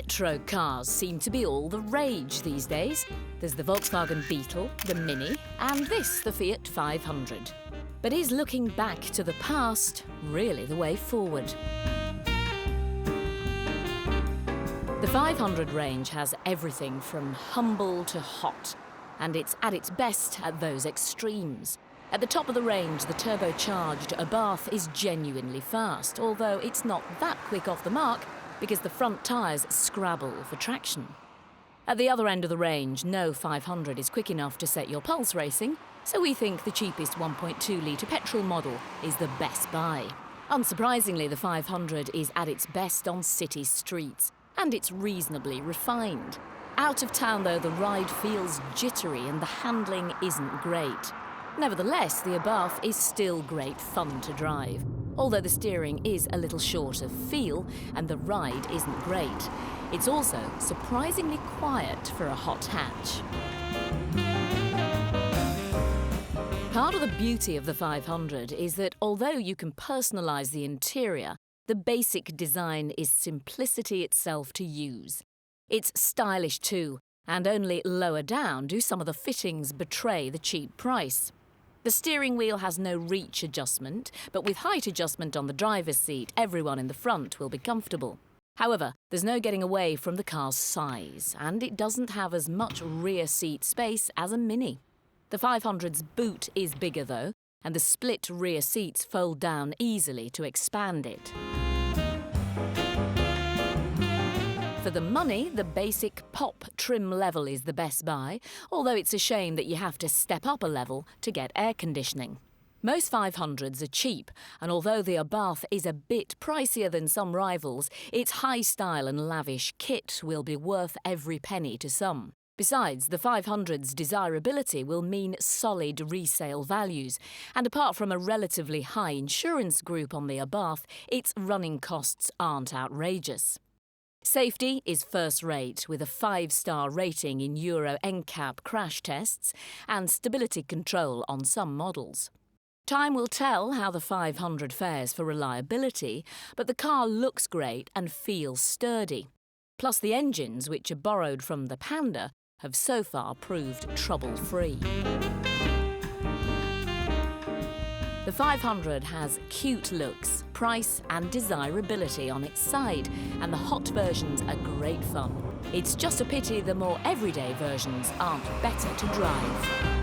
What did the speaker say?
Retro cars seem to be all the rage these days. There's the Volkswagen Beetle, the Mini, and this, the Fiat 500. But is looking back to the past really the way forward? The 500 range has everything from humble to hot, and it's at its best at those extremes. At the top of the range, the turbocharged Abarth is genuinely fast, although it's not that quick off the mark because the front tyres scrabble for traction. At the other end of the range, no 500 is quick enough to set your pulse racing, so we think the cheapest 1.2-litre petrol model is the best buy. Unsurprisingly, the 500 is at its best on city streets, and it's reasonably refined. Out of town, though, the ride feels jittery and the handling isn't great. Nevertheless, the Abarth is still great fun to drive, although the steering is a little short of feel and the ride isn't great. It's also surprisingly quiet for a hot hatch. Part of the beauty of the 500 is that although you can personalise the interior, the basic design is simplicity itself to use. It's stylish too, and only lower down do some of the fittings betray the cheap price. The steering wheel has no reach adjustment, but with height adjustment on the driver's seat, everyone in the front will be comfortable. However, there's no getting away from the car's size, and it doesn't have as much rear seat space as a Mini. The 500's boot is bigger though, and the split rear seats fold down easily to expand it. For the money, the basic pop trim level is the best buy, although it's a shame that you have to step up a level to get air conditioning. Most 500s are cheap, and although the Abarth is a bit pricier than some rivals, its high style and lavish kit will be worth every penny to some. Besides, the 500's desirability will mean solid resale values, and apart from a relatively high insurance group on the Abarth, its running costs aren't outrageous. Safety is first-rate, with a 5-star rating in Euro NCAP crash tests and stability control on some models. Time will tell how the 500 fares for reliability, but the car looks great and feels sturdy. Plus the engines, which are borrowed from the Panda, have so far proved trouble-free. The 500 has cute looks, price and desirability on its side, and the hot versions are great fun. It's just a pity the more everyday versions aren't better to drive.